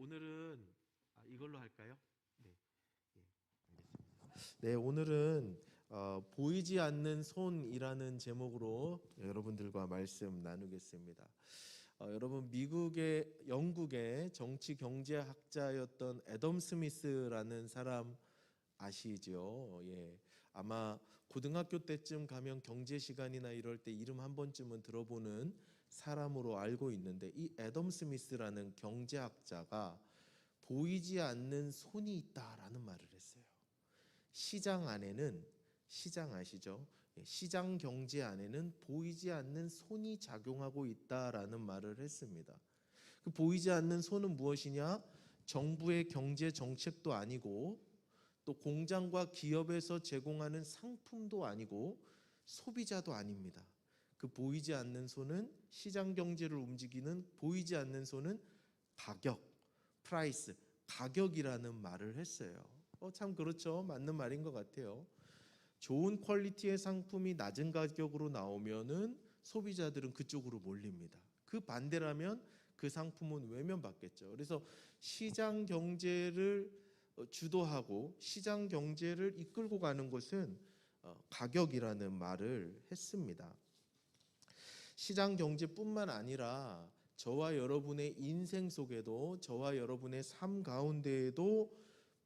오늘은 이걸로 할까요? 네, 예, 알겠습니다. 네, 오늘은 보이지 않는 손이라는 제목으로 여러분들과 말씀 나누겠습니다. 여러분 영국의 정치 경제학자였던 애덤 스미스라는 사람 아시죠? 예. 아마 고등학교 때쯤 가면 경제 시간이나 이럴 때 이름 한 번쯤은 들어보는 사람으로 알고 있는데, 이 애덤 스미스라는 경제학자가 보이지 않는 손이 있다라는 말을 했어요. 시장 안에는, 시장 아시죠? 시장 경제 안에는 보이지 않는 손이 작용하고 있다라는 말을 했습니다. 그 보이지 않는 손은 무엇이냐? 정부의 경제 정책도 아니고, 또 공장과 기업에서 제공하는 상품도 아니고, 소비자도 아닙니다. 그 보이지 않는 손은, 시장 경제를 움직이는 보이지 않는 손은 가격, 프라이스, 가격이라는 말을 했어요. 참 그렇죠. 맞는 말인 것 같아요. 좋은 퀄리티의 상품이 낮은 가격으로 나오면은 소비자들은 그쪽으로 몰립니다. 그 반대라면 그 상품은 외면받겠죠. 그래서 시장 경제를 주도하고 시장 경제를 이끌고 가는 것은 가격이라는 말을 했습니다. 시장 경제뿐만 아니라 저와 여러분의 인생 속에도, 저와 여러분의 삶 가운데에도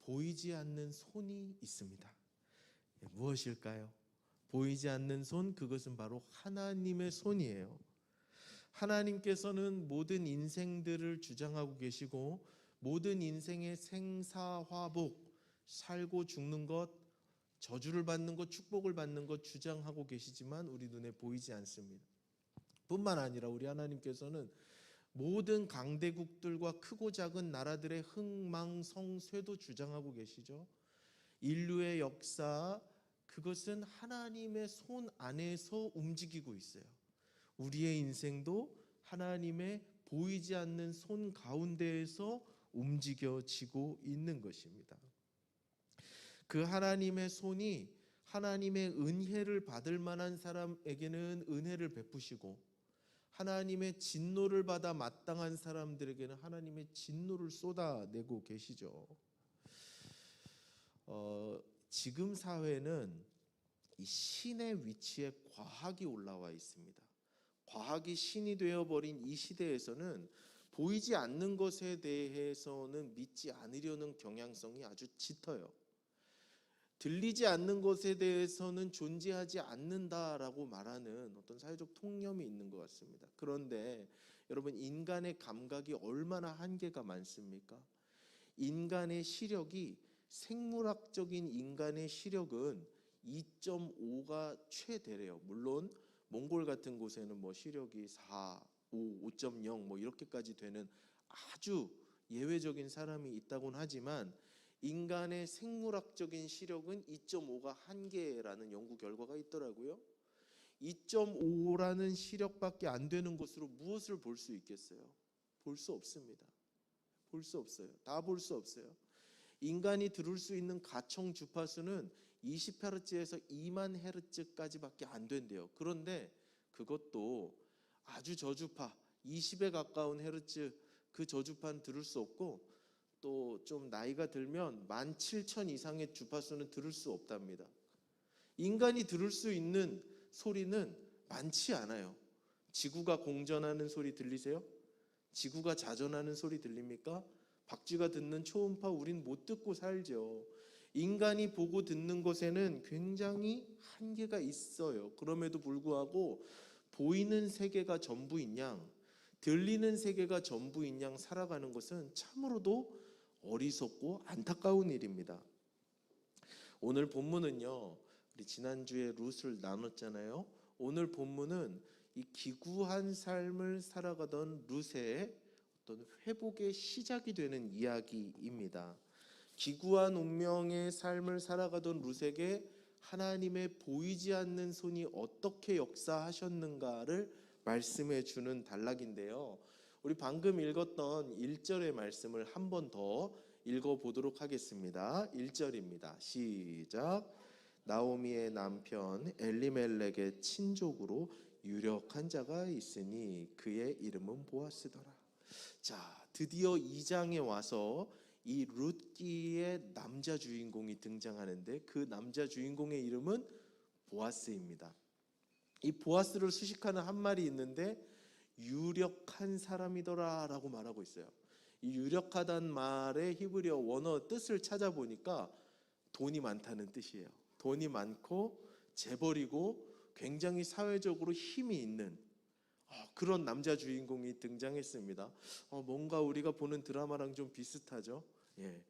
보이지 않는 손이 있습니다. 무엇일까요? 보이지 않는 손, 그것은 바로 하나님의 손이에요. 하나님께서는 모든 인생들을 주장하고 계시고, 모든 인생의 생사화복, 살고 죽는 것, 저주를 받는 것, 축복을 받는 것 주장하고 계시지만 우리 눈에 보이지 않습니다. 뿐만 아니라 우리 하나님께서는 모든 강대국들과 크고 작은 나라들의 흥망성쇠도 주장하고 계시죠. 인류의 역사, 그것은 하나님의 손 안에서 움직이고 있어요. 우리의 인생도 하나님의 보이지 않는 손 가운데에서 움직여지고 있는 것입니다. 그 하나님의 손이 하나님의 은혜를 받을 만한 사람에게는 은혜를 베푸시고, 하나님의 진노를 받아 마땅한 사람들에게는 하나님의 진노를 쏟아내고 계시죠. 지금 사회는 이 신의 위치에 과학이 올라와 있습니다. 과학이 신이 되어버린 이 시대에서는 보이지 않는 것에 대해서는 믿지 않으려는 경향성이 아주 짙어요. 들리지 않는 것에 대해서는 존재하지 않는다라고 말하는 어떤 사회적 통념이 있는 것 같습니다. 그런데 여러분, 인간의 감각이 얼마나 한계가 많습니까? 인간의 시력이, 생물학적인 인간의 시력은 2.5가 최대래요. 물론 몽골 같은 곳에는 시력이 4, 5, 5.0 이렇게까지 되는 아주 예외적인 사람이 있다고는 하지만, 인간의 생물학적인 시력은 2.5가 한계라는 연구 결과가 있더라고요. 2.5라는 시력밖에 안 되는 것으로 무엇을 볼 수 있겠어요? 볼 수 없습니다. 볼 수 없어요. 다 볼 수 없어요. 인간이 들을 수 있는 가청 주파수는 20Hz에서 2만 Hz까지밖에 안 된대요. 그런데 그것도 아주 저주파 20에 가까운 헤르츠, 그 저주파는 들을 수 없고, 또 좀 나이가 들면 17,000 이상의 주파수는 들을 수 없답니다. 인간이 들을 수 있는 소리는 많지 않아요. 지구가 공전하는 소리 들리세요? 지구가 자전하는 소리 들립니까? 박쥐가 듣는 초음파 우린 못 듣고 살죠. 인간이 보고 듣는 것에는 굉장히 한계가 있어요. 그럼에도 불구하고 보이는 세계가 전부인 양, 들리는 세계가 전부인 양 살아가는 것은 참으로도 어리석고 안타까운 일입니다. 오늘 본문은요, 우리 지난주에 룻을 나눴잖아요. 오늘 본문은 이 기구한 삶을 살아가던 룻의 어떤 회복의 시작이 되는 이야기입니다. 기구한 운명의 삶을 살아가던 룻에게 하나님의 보이지 않는 손이 어떻게 역사하셨는가를 말씀해 주는 단락인데요. 우리 방금 읽었던 1절의 말씀을 한 번 더 읽어보도록 하겠습니다. 1절입니다. 시작. 나오미의 남편 엘리멜렉의 친족으로 유력한 자가 있으니 그의 이름은 보아스더라. 자, 드디어 2장에 와서 이 룻기의 남자 주인공이 등장하는데 그 남자 주인공의 이름은 보아스입니다. 이 보아스를 수식하는 한 말이 있는데 유력한 사람이더라라고 말하고 있어요. 이 유력하다는 말의 히브리어 원어 뜻을 찾아보니까 돈이 많다는 뜻이에요. 돈이 많고 재벌이고 굉장히 사회적으로 힘이 있는 그런 남자 주인공이 등장했습니다. 뭔가 우리가 보는 드라마랑 좀 비슷하죠. 예.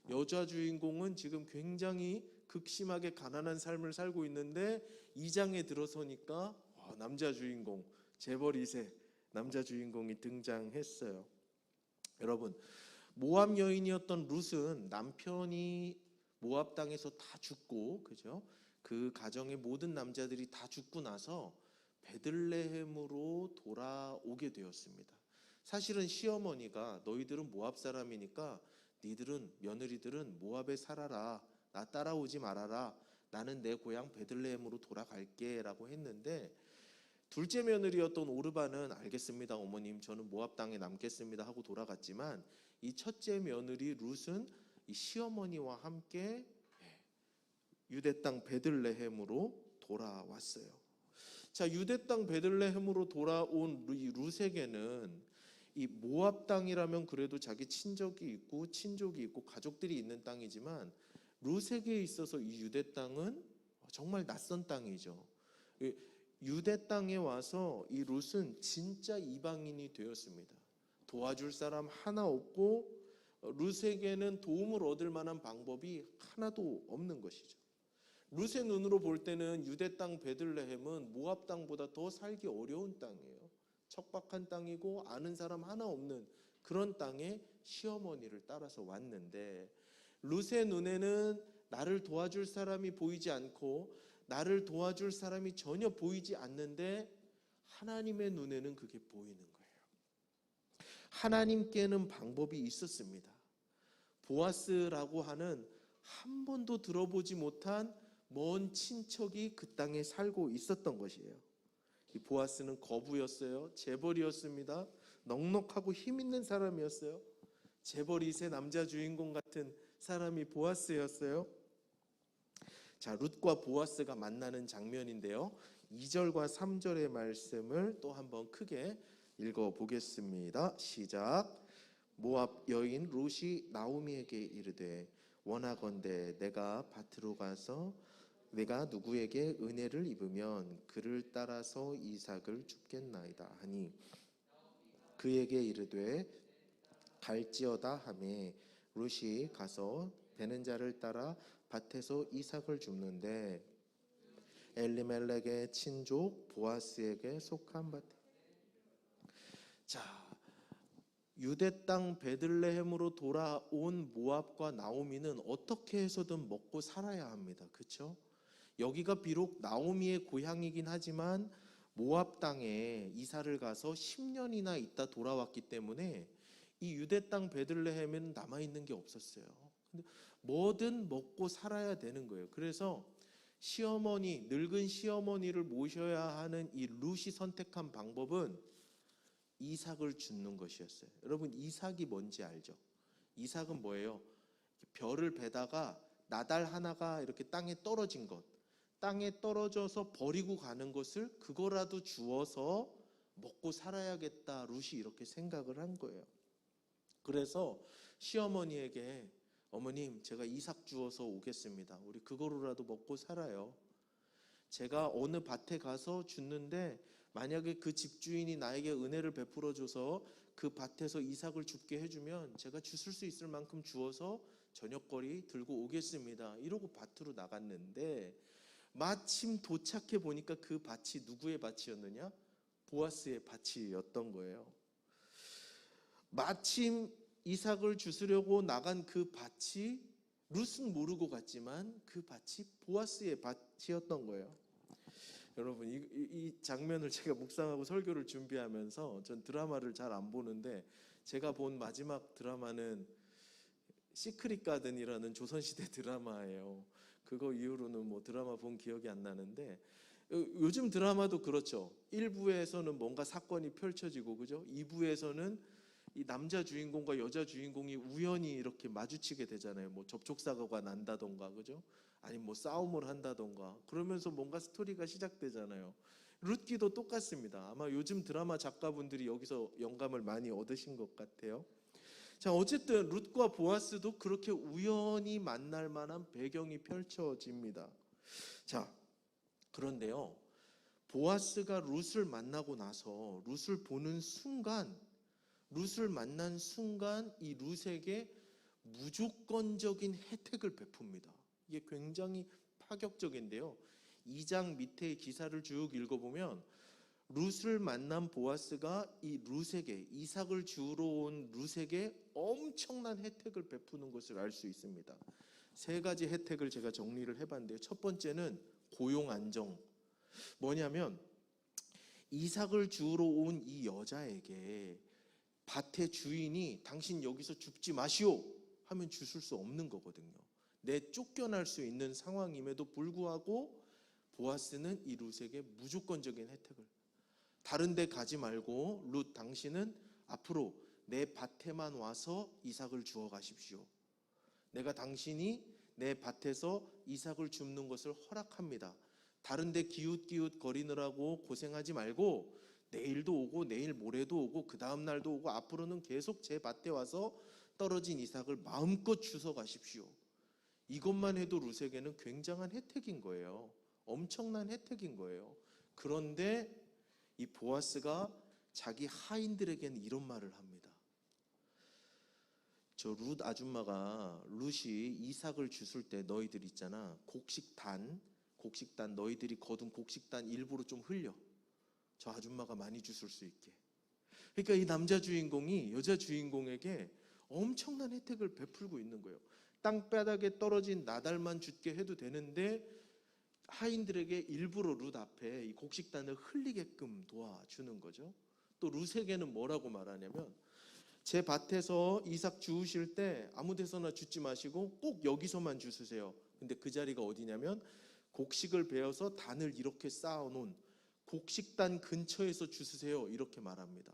여자 주인공은 지금 굉장히 극심하게 가난한 삶을 살고 있는데 2장에 들어서니까 남자 주인공, 재벌 2세 남자 주인공이 등장했어요. 여러분, 모압 여인이었던 룻은 남편이 모압 땅에서 다 죽고, 그죠? 그 가정의 모든 남자들이 다 죽고 나서 베들레헴으로 돌아오게 되었습니다. 사실은 시어머니가 너희들은 모압 사람이니까 니들은 며느리들은 모압에 살아라. 나 따라오지 말아라. 나는 내 고향 베들레헴으로 돌아갈게 라고 했는데 둘째 며느리였던 오르반은 알겠습니다 어머님 저는 모압 땅에 남겠습니다 하고 돌아갔지만 이 첫째 며느리 룻은 이 시어머니와 함께 유대 땅 베들레헴으로 돌아왔어요. 자, 유대 땅 베들레헴으로 돌아온 이 룻에게는 이 모압 땅이라면 그래도 자기 친족이 있고 가족들이 있는 땅이지만 룻에게 있어서 이 유대 땅은 정말 낯선 땅이죠. 유대 땅에 와서 이 룻은 진짜 이방인이 되었습니다. 도와줄 사람 하나 없고 룻에게는 도움을 얻을 만한 방법이 하나도 없는 것이죠. 룻의 눈으로 볼 때는 유대 땅 베들레헴은 모압 땅보다 더 살기 어려운 땅이에요. 척박한 땅이고 아는 사람 하나 없는 그런 땅에 시어머니를 따라서 왔는데 룻의 눈에는 나를 도와줄 사람이 보이지 않고 나를 도와줄 사람이 전혀 보이지 않는데 하나님의 눈에는 그게 보이는 거예요. 하나님께는 방법이 있었습니다. 보아스라고 하는 한 번도 들어보지 못한 먼 친척이 그 땅에 살고 있었던 것이에요. 이 보아스는 거부였어요. 재벌이었습니다. 넉넉하고 힘 있는 사람이었어요. 재벌 2세 남자 주인공 같은 사람이 보아스였어요. 자, 룻과 보아스가 만나는 장면인데요. 2절과 3절의 말씀을 또 한번 크게 읽어보겠습니다. 시작. 모압 여인 룻이 나오미에게 이르되 원하건대 내가 밭으로 가서 내가 누구에게 은혜를 입으면 그를 따라서 이삭을 줍겠나이다 하니 그에게 이르되 갈지어다 하매 룻이 가서 되는 자를 따라 밭에서 이삭을 줍는데 엘리멜렉의 친족 보아스에게 속한 밭에 자, 유대 땅 베들레헴으로 돌아온 모압과 나오미는 어떻게 해서든 먹고 살아야 합니다. 그렇죠? 여기가 비록 나오미의 고향이긴 하지만 모압 땅에 이사를 가서 10년이나 있다 돌아왔기 때문에 이 유대 땅 베들레헴에는 남아있는 게 없었어요. 근데 뭐든 먹고 살아야 되는 거예요. 그래서 시어머니, 늙은 시어머니를 모셔야 하는 이 룻이 선택한 방법은 이삭을 줍는 것이었어요. 여러분 이삭이 뭔지 알죠? 이삭은 뭐예요? 벼를 베다가 나달 하나가 이렇게 땅에 떨어진 것, 땅에 떨어져서 버리고 가는 것을 그거라도 주어서 먹고 살아야겠다 룻이 이렇게 생각을 한 거예요. 그래서 시어머니에게 어머님 제가 이삭 주어서 오겠습니다. 우리 그거로라도 먹고 살아요. 제가 어느 밭에 가서 줍는데 만약에 그 집주인이 나에게 은혜를 베풀어 줘서 그 밭에서 이삭을 줍게 해주면 제가 주실 수 있을 만큼 주어서 저녁거리 들고 오겠습니다. 이러고 밭으로 나갔는데 마침 도착해 보니까 그 밭이 누구의 밭이었느냐? 보아스의 밭이었던 거예요. 마침 이삭을 주스려고 나간 그 밭이 룻은 모르고 갔지만 그 밭이 보아스의 밭이었던 거예요. 여러분 이 장면을 제가 묵상하고 설교를 준비하면서 전 드라마를 잘 안 보는데 제가 본 마지막 드라마는 시크릿 가든이라는 조선시대 드라마예요. 그거 이후로는 뭐 드라마 본 기억이 안 나는데 요즘 드라마도 그렇죠. 1부에서는 뭔가 사건이 펼쳐지고 그죠? 2부에서는 이 남자 주인공과 여자 주인공이 우연히 이렇게 마주치게 되잖아요. 뭐 접촉사고가 난다던가, 그죠? 아니면 뭐 싸움을 한다던가, 그러면서 뭔가 스토리가 시작되잖아요. 룻기도 똑같습니다. 아마 요즘 드라마 작가분들이 여기서 영감을 많이 얻으신 것 같아요. 자, 어쨌든 룻과 보아스도 그렇게 우연히 만날 만한 배경이 펼쳐집니다. 자, 그런데요, 보아스가 룻을 만나고 나서 룻을 보는 순간, 룻을 만난 순간 이 룻에게 무조건적인 혜택을 베풉니다. 이게 굉장히 파격적인데요. 2장 밑에 기사를 쭉 읽어보면 룻을 만난 보아스가 이 룻에게, 이삭을 주우러 온 룻에게 엄청난 혜택을 베푸는 것을 알 수 있습니다. 세 가지 혜택을 제가 정리를 해봤는데요. 첫 번째는 고용 안정. 뭐냐면 이삭을 주우러 온 이 여자에게 밭의 주인이 당신 여기서 죽지 마시오 하면 주실 수 없는 거거든요. 쫓겨날 수 있는 상황임에도 불구하고 보아스는 이 룻에게 무조건적인 혜택을, 다른 데 가지 말고 룻 당신은 앞으로 내 밭에만 와서 이삭을 주워 가십시오. 내가 당신이 내 밭에서 이삭을 줍는 것을 허락합니다. 다른 데 기웃기웃 거리느라고 고생하지 말고 내일도 오고 내일 모레도 오고 그 다음 날도 오고 앞으로는 계속 제 밭에 와서 떨어진 이삭을 마음껏 주워 가십시오. 이것만 해도 룻에게는 굉장한 혜택인 거예요. 엄청난 혜택인 거예요. 그런데 이 보아스가 자기 하인들에게는 이런 말을 합니다. 저 룻 아줌마가 룻이 이삭을 주술 때 너희들 있잖아, 곡식단 너희들이 거둔 곡식단 일부러 좀 흘려. 저 아줌마가 많이 주술 수 있게. 그러니까 이 남자 주인공이 여자 주인공에게 엄청난 혜택을 베풀고 있는 거예요. 땅바닥에 떨어진 나달만 줍게 해도 되는데 하인들에게 일부러 룻 앞에 이 곡식단을 흘리게끔 도와주는 거죠. 또 룻에게는 뭐라고 말하냐면 제 밭에서 이삭 주우실 때 아무 데서나 줍지 마시고 꼭 여기서만 주우세요. 근데 그 자리가 어디냐면 곡식을 베어서 단을 이렇게 쌓아놓은 곡식단 근처에서 주우세요. 이렇게 말합니다.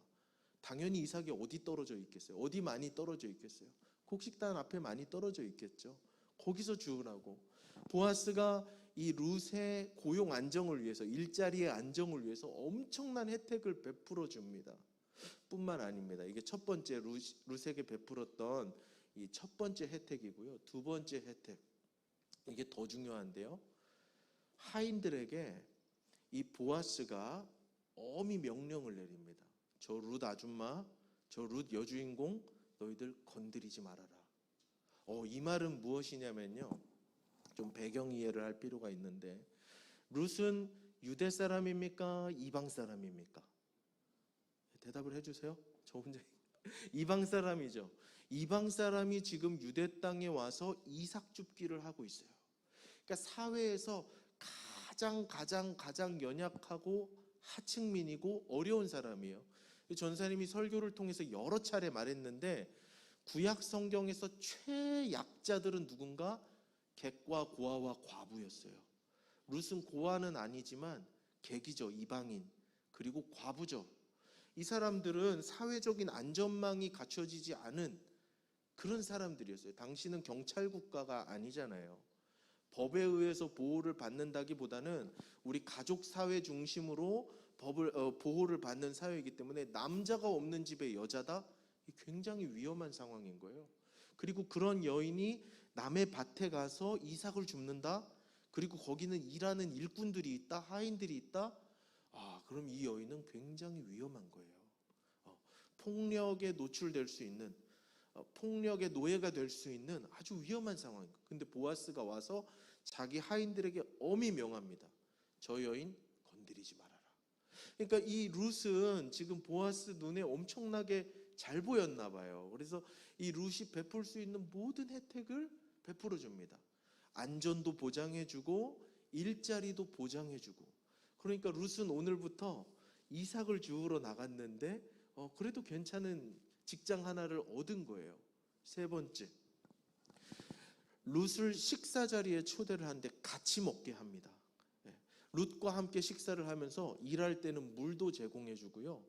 당연히 이삭이 어디 떨어져 있겠어요? 어디 많이 떨어져 있겠어요? 곡식단 앞에 많이 떨어져 있겠죠. 거기서 주우라고. 보아스가 이 룻의 고용 안정을 위해서, 일자리의 안정을 위해서 엄청난 혜택을 베풀어 줍니다. 뿐만 아닙니다. 이게 첫 번째 룻에게 베풀었던 이 첫 번째 혜택이고요. 두 번째 혜택, 이게 더 중요한데요. 하인들에게 이 보아스가 엄히 명령을 내립니다. 저 룻 아줌마, 저 룻 여주인공 너희들 건드리지 말아라. 이 말은 무엇이냐면요, 좀 배경 이해를 할 필요가 있는데, 룻은 유대 사람입니까? 이방 사람입니까? 대답을 해주세요. 저 혼자 이방 사람이죠. 이방 사람이 지금 유대 땅에 와서 이삭 줍기를 하고 있어요. 그러니까 사회에서 가장 연약하고 하층민이고 어려운 사람이에요. 전사님이 설교를 통해서 여러 차례 말했는데 구약 성경에서 최약자들은 누군가? 객과 고아와 과부였어요. 룻은 고아는 아니지만 객이죠. 이방인. 그리고 과부죠. 이 사람들은 사회적인 안전망이 갖춰지지 않은 그런 사람들이었어요. 당신은 경찰 국가가 아니잖아요. 법에 의해서 보호를 받는다기보다는 우리 가족 사회 중심으로 보호를 받는 사회이기 때문에 남자가 없는 집의 여자다? 굉장히 위험한 상황인 거예요. 그리고 그런 여인이 남의 밭에 가서 이삭을 줍는다? 그리고 거기는 일하는 일꾼들이 있다? 하인들이 있다? 그럼 이 여인은 굉장히 위험한 거예요. 폭력에 노출될 수 있는, 폭력의 노예가 될 수 있는 아주 위험한 상황입니다. 근데 보아스가 와서 자기 하인들에게 엄히 명합니다. 저 여인 건드리지 말아라. 그러니까 이 룻은 지금 보아스 눈에 엄청나게 잘 보였나 봐요. 그래서 이 룻이 베풀 수 있는 모든 혜택을 베풀어 줍니다. 안전도 보장해주고 일자리도 보장해주고. 그러니까 룻은 오늘부터 이삭을 주우러 나갔는데 그래도 괜찮은 직장 하나를 얻은 거예요. 세 번째, 룻을 식사 자리에 초대를 하는데 같이 먹게 합니다. 룻과 함께 식사를 하면서 일할 때는 물도 제공해 주고요.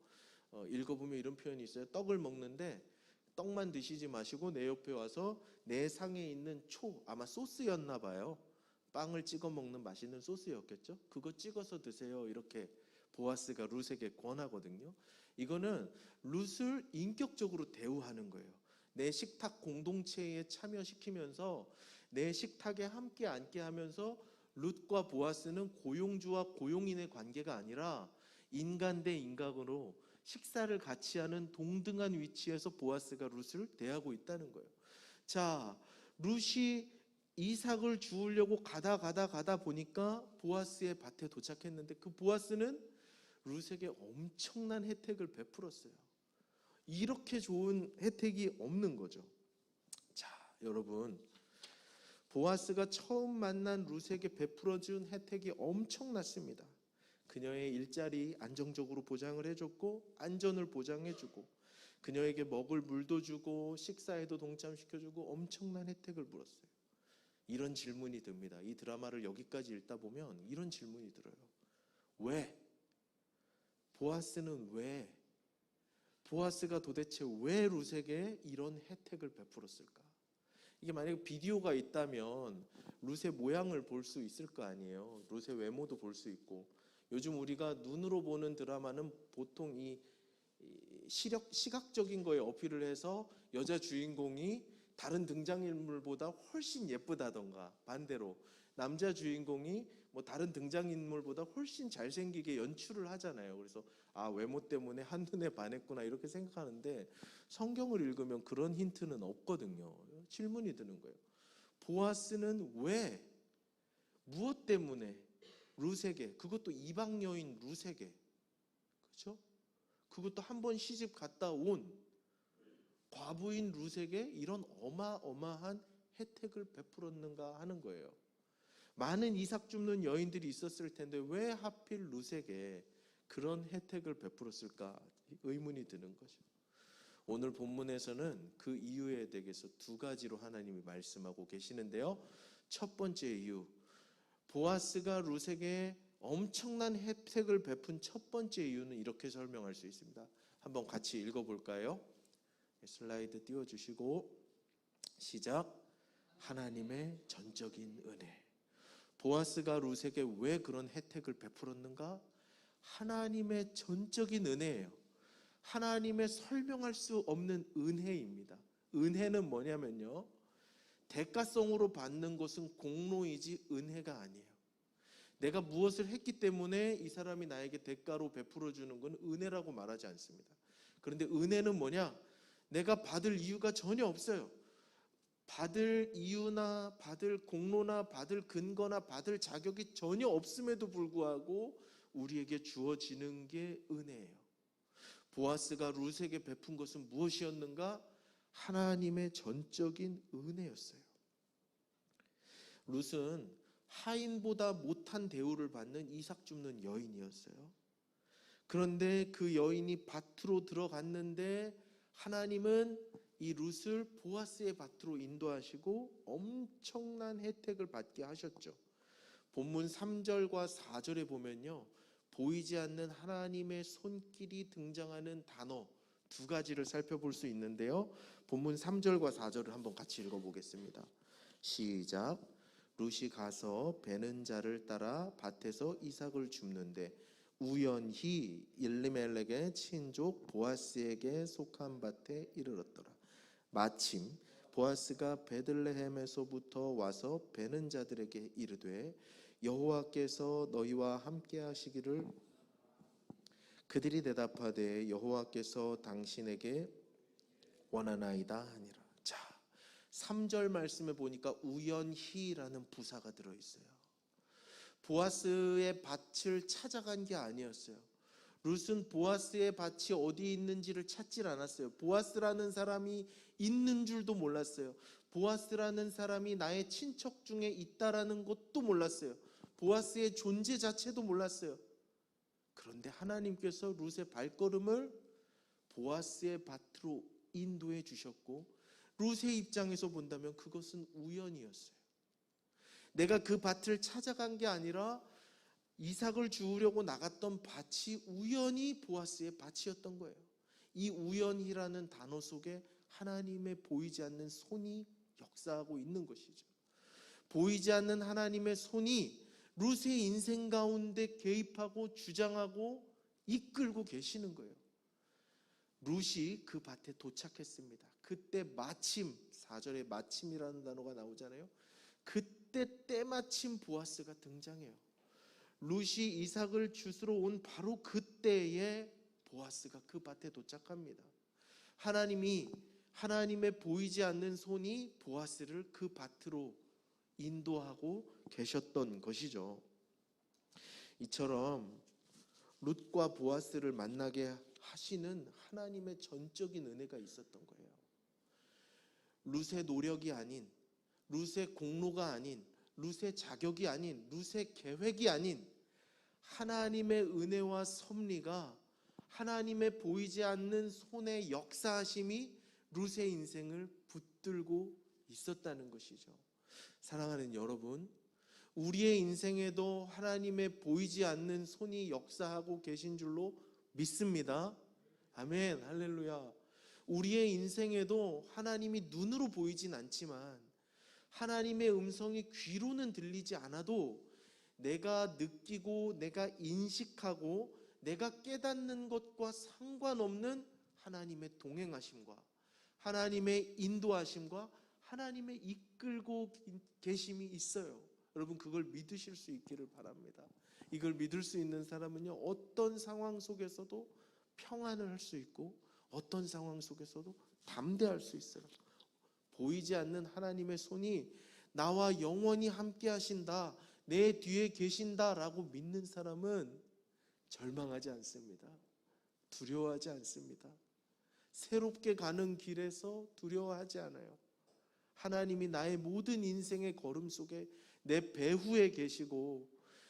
읽어보면 이런 표현이 있어요. 떡을 먹는데 떡만 드시지 마시고 내 옆에 와서 내 상에 있는 아마 소스였나 봐요. 빵을 찍어 먹는 맛있는 소스였겠죠. 그거 찍어서 드세요. 이렇게 보아스가 룻에게 권하거든요. 이거는 룻을 인격적으로 대우하는 거예요. 내 식탁 공동체에 참여시키면서 내 식탁에 함께 앉게 하면서 룻과 보아스는 고용주와 고용인의 관계가 아니라 인간 대 인간으로 식사를 같이 하는 동등한 위치에서 보아스가 룻을 대하고 있다는 거예요. 자, 룻이 이삭을 주우려고 가다 보니까 보아스의 밭에 도착했는데 그 보아스는 룻에게 엄청난 혜택을 베풀었어요. 이렇게 좋은 혜택이 없는 거죠. 자, 여러분, 보아스가 처음 만난 룻에게 베풀어준 혜택이 엄청났습니다. 그녀의 일자리 안정적으로 보장을 해줬고 안전을 보장해주고 그녀에게 먹을 물도 주고 식사에도 동참시켜주고 엄청난 혜택을 물었어요. 이런 질문이 듭니다. 이 드라마를 여기까지 읽다 보면 이런 질문이 들어요. 왜? 보아스는 왜? 보아스가 도대체 왜 룻에게 이런 혜택을 베풀었을까? 이게 만약에 비디오가 있다면 룻의 모양을 볼 수 있을 거 아니에요. 룻의 외모도 볼 수 있고. 요즘 우리가 눈으로 보는 드라마는 보통 이 시각적인 거에 어필을 해서 여자 주인공이 다른 등장인물보다 훨씬 예쁘다던가 반대로 남자 주인공이 뭐 다른 등장인물보다 훨씬 잘생기게 연출을 하잖아요. 그래서 외모 때문에 한눈에 반했구나 이렇게 생각하는데 성경을 읽으면 그런 힌트는 없거든요. 질문이 드는 거예요. 보아스는 왜? 무엇 때문에? 룻에게, 그것도 이방 여인 룻에게, 그렇죠? 그것도 한 번 시집 갔다 온 과부인 룻에게 이런 어마어마한 혜택을 베풀었는가 하는 거예요. 많은 이삭 줍는 여인들이 있었을 텐데 왜 하필 룻에게 그런 혜택을 베풀었을까 의문이 드는 거죠. 오늘 본문에서는 그 이유에 대해서 두 가지로 하나님이 말씀하고 계시는데요. 첫 번째 이유, 보아스가 룻에게 엄청난 혜택을 베푼 첫 번째 이유는 이렇게 설명할 수 있습니다. 한번 같이 읽어볼까요? 슬라이드 띄워주시고 시작. 하나님의 전적인 은혜. 보아스가 룻에게 왜 그런 혜택을 베풀었는가? 하나님의 전적인 은혜예요. 하나님의 설명할 수 없는 은혜입니다. 은혜는 뭐냐면요, 대가성으로 받는 것은 공로이지 은혜가 아니에요. 내가 무엇을 했기 때문에 이 사람이 나에게 대가로 베풀어 주는 건 은혜라고 말하지 않습니다. 그런데 은혜는 뭐냐? 내가 받을 이유가 전혀 없어요. 받을 이유나 받을 공로나 받을 근거나 받을 자격이 전혀 없음에도 불구하고 우리에게 주어지는 게 은혜예요. 보아스가 룻에게 베푼 것은 무엇이었는가? 하나님의 전적인 은혜였어요. 룻은 하인보다 못한 대우를 받는 이삭 줍는 여인이었어요. 그런데 그 여인이 밭으로 들어갔는데 하나님은 이 룻을 보아스의 밭으로 인도하시고 엄청난 혜택을 받게 하셨죠. 본문 3절과 4절에 보면요, 보이지 않는 하나님의 손길이 등장하는 단어 두 가지를 살펴볼 수 있는데요. 본문 3절과 4절을 한번 같이 읽어보겠습니다. 시작. 룻이 가서 베는 자를 따라 밭에서 이삭을 줍는데 우연히 일리멜렉의 친족 보아스에게 속한 밭에 이르렀더라. 마침 보아스가 베들레헴에서부터 와서 베는 자들에게 이르되 여호와께서 너희와 함께 하시기를. 그들이 대답하되 여호와께서 당신에게 원하나이다 하니라. 자, 3절 말씀에 보니까 우연히라는 부사가 들어있어요. 보아스의 밭을 찾아간 게 아니었어요. 룻은 보아스의 밭이 어디 있는지를 찾질 않았어요. 보아스라는 사람이 있는 줄도 몰랐어요. 보아스라는 사람이 나의 친척 중에 있다라는 것도 몰랐어요. 보아스의 존재 자체도 몰랐어요. 그런데 하나님께서 룻의 발걸음을 보아스의 밭으로 인도해 주셨고 룻의 입장에서 본다면 그것은 우연이었어요. 내가 그 밭을 찾아간 게 아니라 이삭을 주우려고 나갔던 밭이 우연히 보아스의 밭이었던 거예요. 이 우연이라는 단어 속에 하나님의 보이지 않는 손이 역사하고 있는 것이죠. 보이지 않는 하나님의 손이 룻의 인생 가운데 개입하고 주장하고 이끌고 계시는 거예요. 룻이 그 밭에 도착했습니다. 그때 마침, 4절에 마침이라는 단어가 나오잖아요. 그때 때마침 보아스가 등장해요. 룻이 이삭을 주스러 온 바로 그때에 보아스가 그 밭에 도착합니다. 하나님의 보이지 않는 손이 보아스를 그 밭으로 인도하고 계셨던 것이죠. 이처럼 룻과 보아스를 만나게 하시는 하나님의 전적인 은혜가 있었던 거예요. 룻의 노력이 아닌, 룻의 공로가 아닌, 룻의 자격이 아닌, 룻의 계획이 아닌 하나님의 은혜와 섭리가, 하나님의 보이지 않는 손의 역사하심이 룻의 인생을 붙들고 있었다는 것이죠. 사랑하는 여러분, 우리의 인생에도 하나님의 보이지 않는 손이 역사하고 계신 줄로 믿습니다. 아멘, 할렐루야. 우리의 인생에도 하나님이 눈으로 보이진 않지만, 하나님의 음성이 귀로는 들리지 않아도 내가 느끼고 내가 인식하고 내가 깨닫는 것과 상관없는 하나님의 동행하심과 하나님의 인도하심과 하나님의 이끌고 계심이 있어요. 여러분, 그걸 믿으실 수 있기를 바랍니다. 이걸 믿을 수 있는 사람은요, 어떤 상황 속에서도 평안을 할 수 있고 어떤 상황 속에서도 담대할 수 있어요. 보이지 않는 하나님의 손이 나와 영원히 함께 하신다, 내 뒤에 계신다라고 믿는 사람은 절망하지 않습니다. 두려워하지 않습니다. 새롭게 가는 길에서 두려워하지 않아요. 하나님이 나의 모든 인생의 걸음 속에 내 배후에 계시고,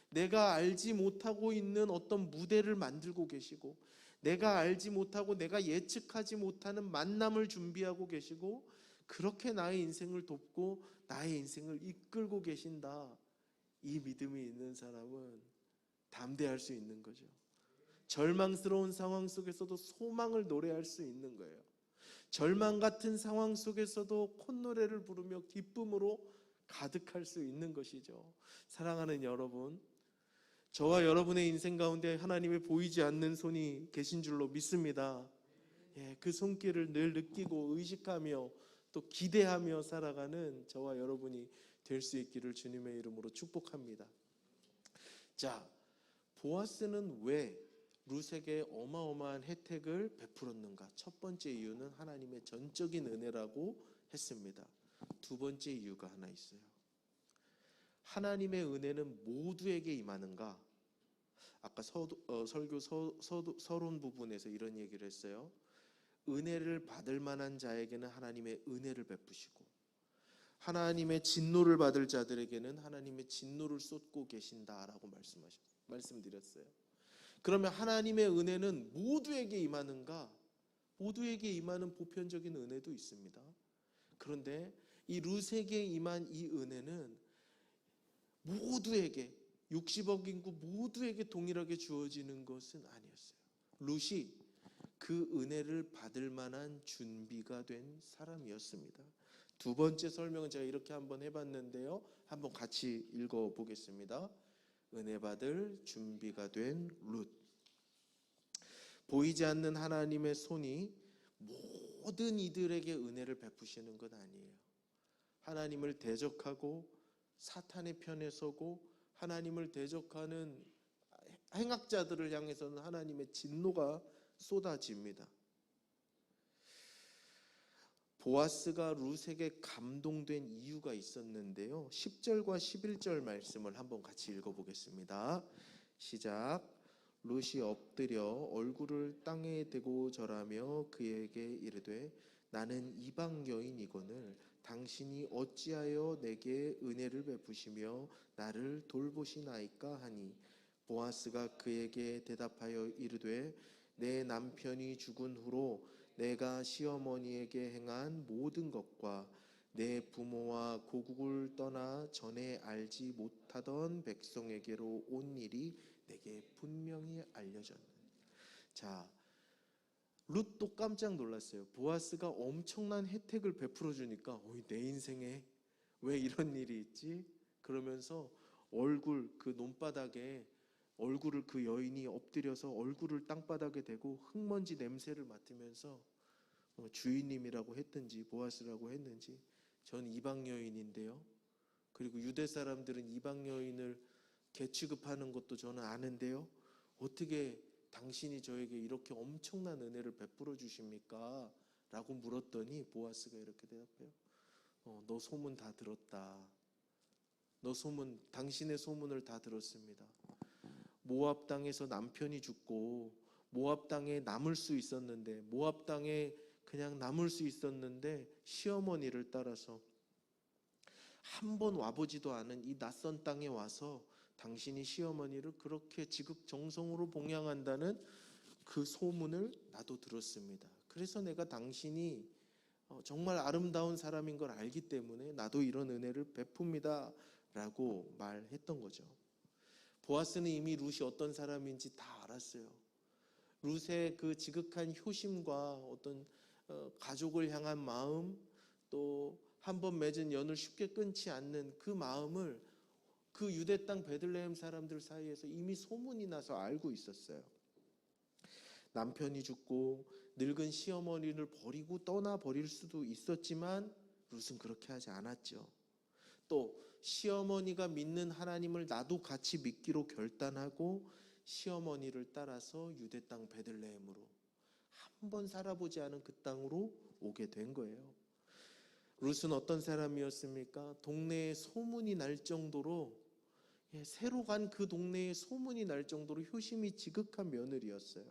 내가 알지 못하고 있는 어떤 무대를 만들고 계시고, 내가 알지 못하고 내가 예측하지 못하는 만남을 준비하고 계시고, 그렇게 나의 인생을 돕고 나의 인생을 이끌고 계신다, 이 믿음이 있는 사람은 담대할 수 있는 거죠. 절망스러운 상황 속에서도 소망을 노래할 수 있는 거예요. 절망 같은 상황 속에서도 콧노래를 부르며 기쁨으로 가득할 수 있는 것이죠. 사랑하는 여러분, 저와 여러분의 인생 가운데 하나님의 보이지 않는 손이 계신 줄로 믿습니다. 그 손길을 늘 느끼고 의식하며 또 기대하며 살아가는 저와 여러분이 될 수 있기를 주님의 이름으로 축복합니다. 자, 보아스는 왜 룻에게 어마어마한 혜택을 베풀었는가? 첫 번째 이유는 하나님의 전적인 은혜라고 했습니다. 두 번째 이유가 하나 있어요. 하나님의 은혜는 모두에게 임하는가? 아까 설교 서론 부분에서 이런 얘기를 했어요. 은혜를 받을 만한 자에게는 하나님의 은혜를 베푸시고, 하나님의 진노를 받을 자들에게는 하나님의 진노를 쏟고 계신다라고 말씀드렸어요. 그러면 하나님의 은혜는 모두에게 임하는가? 모두에게 임하는 보편적인 은혜도 있습니다. 그런데 이 룻에게 임한 이 은혜는 모두에게, 60억 인구 모두에게 동일하게 주어지는 것은 아니었어요. 룻이 그 은혜를 받을 만한 준비가 된 사람이었습니다. 두 번째 설명은 제가 이렇게 한번 해봤는데요, 한번 같이 읽어보겠습니다. 은혜 받을 준비가 된 룻. 보이지 않는 하나님의 손이 모든 이들에게 은혜를 베푸시는 건 아니에요. 하나님을 대적하고 사탄의 편에 서고 하나님을 대적하는 행악자들을 향해서는 하나님의 진노가 쏟아집니다. 보아스가 룻에게 감동된 이유가 있었는데요, 10절과 11절 말씀을 한번 같이 읽어보겠습니다. 시작. 룻이 엎드려 얼굴을 땅에 대고 절하며 그에게 이르되, 나는 이방 여인이거늘 당신이 어찌하여 내게 은혜를 베푸시며 나를 돌보시나이까 하니, 보아스가 그에게 대답하여 이르되, 내 남편이 죽은 후로 내가 시어머니에게 행한 모든 것과 내 부모와 고국을 떠나 전에 알지 못하던 백성에게로 온 일이 내게 분명히 알려졌네. 자, 룻도 깜짝 놀랐어요. 보아스가 엄청난 혜택을 베풀어 주니까 내 인생에 왜 이런 일이 있지? 그러면서 얼굴 그 논바닥에 얼굴을 그 여인이 엎드려서 얼굴을 땅바닥에 대고 흙먼지 냄새를 맡으면서 주인님이라고 했든지 보아스라고 했는지 전 이방 여인인데요. 그리고 유대 사람들은 이방 여인을 개취급하는 것도 저는 아는데요. 어떻게 당신이 저에게 이렇게 엄청난 은혜를 베풀어 주십니까? 라고 물었더니 보아스가 이렇게 대답해요. 너 소문 다 들었다. 당신의 소문을 다 들었습니다. 모압 땅에서 남편이 죽고 모압 땅에 남을 수 있었는데 모압 땅에 그냥 남을 수 있었는데 시어머니를 따라서 한 번 와보지도 않은 이 낯선 땅에 와서 당신이 시어머니를 그렇게 지극정성으로 봉양한다는 그 소문을 나도 들었습니다. 그래서 내가 당신이 정말 아름다운 사람인 걸 알기 때문에 나도 이런 은혜를 베풉니다 라고 말했던 거죠. 보아스는 이미 룻이 어떤 사람인지 다 알았어요. 룻의 그 지극한 효심과 어떤 가족을 향한 마음, 또 한 번 맺은 연을 쉽게 끊지 않는 그 마음을 그 유대 땅 베들레헴 사람들 사이에서 이미 소문이 나서 알고 있었어요. 남편이 죽고 늙은 시어머니를 버리고 떠나버릴 수도 있었지만 룻은 그렇게 하지 않았죠. 또 시어머니가 믿는 하나님을 나도 같이 믿기로 결단하고 시어머니를 따라서 유대 땅 베들레헴으로 한 번 살아보지 않은 그 땅으로 오게 된 거예요. 룻은 어떤 사람이었습니까? 동네에 소문이 날 정도로 새로 간 그 동네에 소문이 날 정도로 효심이 지극한 며느리였어요.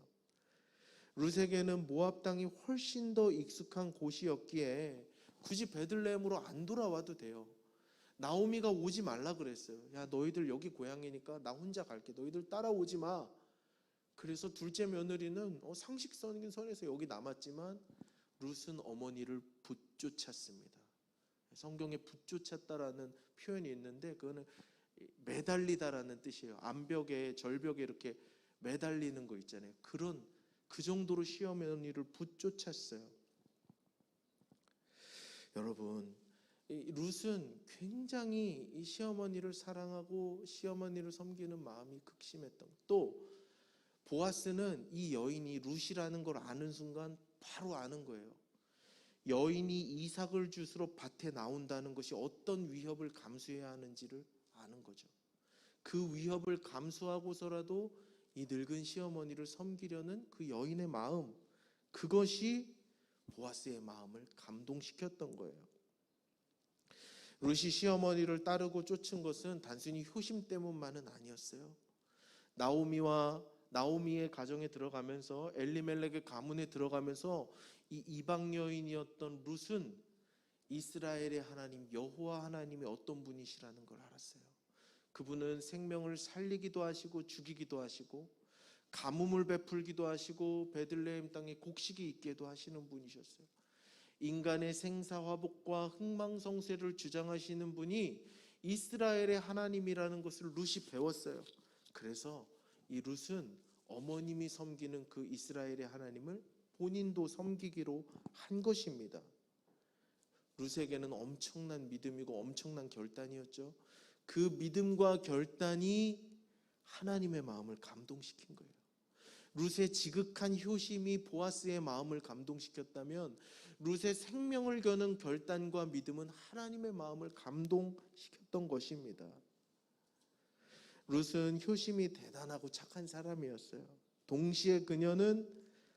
룻에게는 모압 땅이 훨씬 더 익숙한 곳이었기에 굳이 베들레헴으로 안 돌아와도 돼요. 나오미가 오지 말라 그랬어요. 야, 너희들 여기 고향이니까 나 혼자 갈게. 너희들 따라오지 마. 그래서 둘째 며느리는 상식적인 선에서 여기 남았지만 룻은 어머니를 붙쫓았습니다. 성경에 붙쫓았다라는 표현이 있는데 그거는 매달리다라는 뜻이에요. 암벽에 절벽에 이렇게 매달리는 거 있잖아요. 그 정도로 시어머니를 붙쫓았어요. 여러분, 룻은 굉장히 이 시어머니를 사랑하고 시어머니를 섬기는 마음이 극심했던. 또 보아스는 이 여인이 룻이라는 걸 아는 순간 바로 아는 거예요. 여인이 이삭을 주스러 밭에 나온다는 것이 어떤 위협을 감수해야 하는지를 아는 거죠. 그 위협을 감수하고서라도 이 늙은 시어머니를 섬기려는 그 여인의 마음, 그것이 보아스의 마음을 감동시켰던 거예요. 룻이 시어머니를 따르고 쫓은 것은 단순히 효심 때문만은 아니었어요. 나오미의 가정에 들어가면서 엘리멜렉의 가문에 들어가면서 이 이방 여인이었던 룻은 이스라엘의 하나님 여호와 하나님이 어떤 분이시라는 걸 알았어요. 그분은 생명을 살리기도 하시고 죽이기도 하시고 가뭄을 베풀기도 하시고 베들레헴 땅에 곡식이 있게도 하시는 분이셨어요. 인간의 생사화복과 흥망성쇠를 주장하시는 분이 이스라엘의 하나님이라는 것을 룻이 배웠어요. 그래서 이 룻은 어머님이 섬기는 그 이스라엘의 하나님을 본인도 섬기기로 한 것입니다. 룻에게는 엄청난 믿음이고 엄청난 결단이었죠. 그 믿음과 결단이 하나님의 마음을 감동시킨 거예요. 룻의 지극한 효심이 보아스의 마음을 감동시켰다면 룻의 생명을 거는 결단과 믿음은 하나님의 마음을 감동시켰던 것입니다. 룻은 효심이 대단하고 착한 사람이었어요. 동시에 그녀는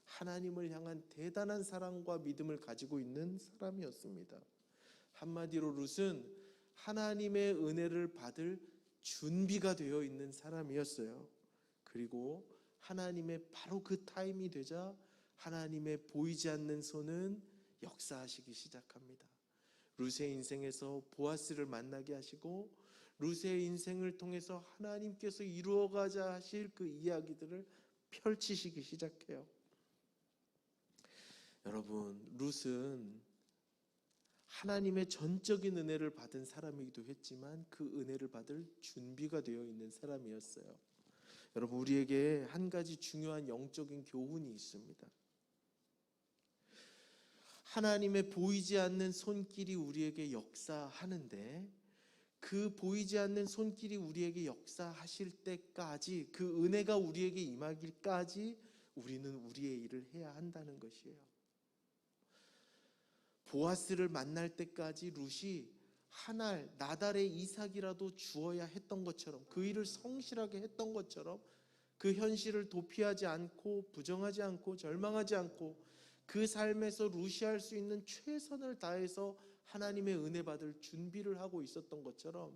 하나님을 향한 대단한 사랑과 믿음을 가지고 있는 사람이었습니다. 한마디로 룻은 하나님의 은혜를 받을 준비가 되어 있는 사람이었어요. 그리고 하나님의 바로 그 타임이 되자 하나님의 보이지 않는 손은 역사하시기 시작합니다. 룻의 인생에서 보아스를 만나게 하시고 룻의 인생을 통해서 하나님께서 이루어가자 하실 그 이야기들을 펼치시기 시작해요. 여러분, 룻은 하나님의 전적인 은혜를 받은 사람이기도 했지만 그 은혜를 받을 준비가 되어 있는 사람이었어요. 여러분, 우리에게 한 가지 중요한 영적인 교훈이 있습니다. 하나님의 보이지 않는 손길이 우리에게 역사하는데, 그 보이지 않는 손길이 우리에게 역사하실 때까지, 그 은혜가 우리에게 임하기까지 우리는 우리의 일을 해야 한다는 것이에요. 보아스를 만날 때까지 룻이 한 알, 나달의 이삭이라도 주어야 했던 것처럼, 그 일을 성실하게 했던 것처럼, 그 현실을 도피하지 않고 부정하지 않고 절망하지 않고 그 삶에서 룻이 할 수 있는 최선을 다해서 하나님의 은혜 받을 준비를 하고 있었던 것처럼,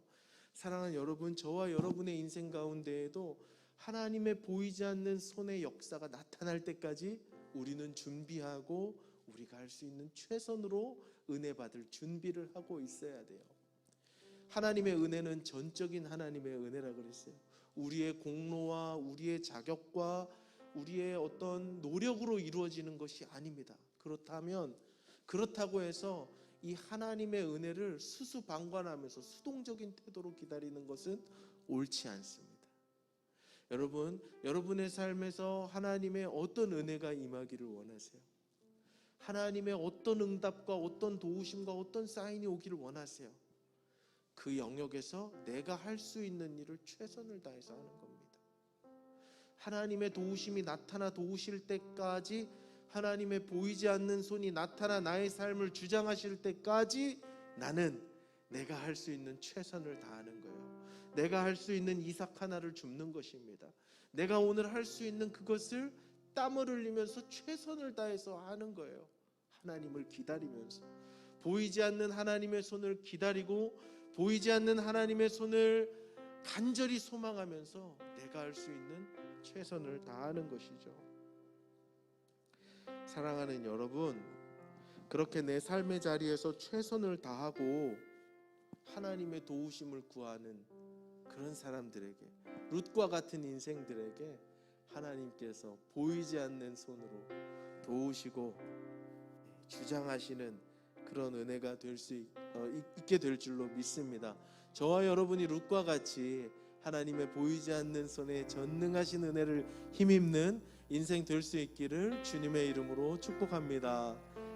사랑하는 여러분, 저와 여러분의 인생 가운데에도 하나님의 보이지 않는 손의 역사가 나타날 때까지 우리는 준비하고 우리가 할 수 있는 최선으로 은혜 받을 준비를 하고 있어야 돼요. 하나님의 은혜는 전적인 하나님의 은혜라 그랬어요. 우리의 공로와 우리의 자격과 우리의 어떤 노력으로 이루어지는 것이 아닙니다. 그렇다고 해서 이 하나님의 은혜를 수수방관하면서 수동적인 태도로 기다리는 것은 옳지 않습니다. 여러분, 여러분의 삶에서 하나님의 어떤 은혜가 임하기를 원하세요? 하나님의 어떤 응답과 어떤 도우심과 어떤 사인이 오기를 원하세요? 그 영역에서 내가 할 수 있는 일을 최선을 다해서 하는 겁니다. 하나님의 도우심이 나타나 도우실 때까지, 하나님의 보이지 않는 손이 나타나 나의 삶을 주장하실 때까지 나는 내가 할 수 있는 최선을 다하는 거예요. 내가 할 수 있는 이삭 하나를 줍는 것입니다. 내가 오늘 할 수 있는 그것을 땀을 흘리면서 최선을 다해서 하는 거예요. 하나님을 기다리면서, 보이지 않는 하나님의 손을 기다리고 보이지 않는 하나님의 손을 간절히 소망하면서 내가 할 수 있는 최선을 다하는 것이죠. 사랑하는 여러분, 그렇게 내 삶의 자리에서 최선을 다하고 하나님의 도우심을 구하는 그런 사람들에게, 룻과 같은 인생들에게 하나님께서 보이지 않는 손으로 도우시고 주장하시는 그런 은혜가 있게 될 줄로 믿습니다. 저와 여러분이 룻과 같이 하나님의 보이지 않는 손에 전능하신 은혜를 힘입는 인생 될 수 있기를 주님의 이름으로 축복합니다.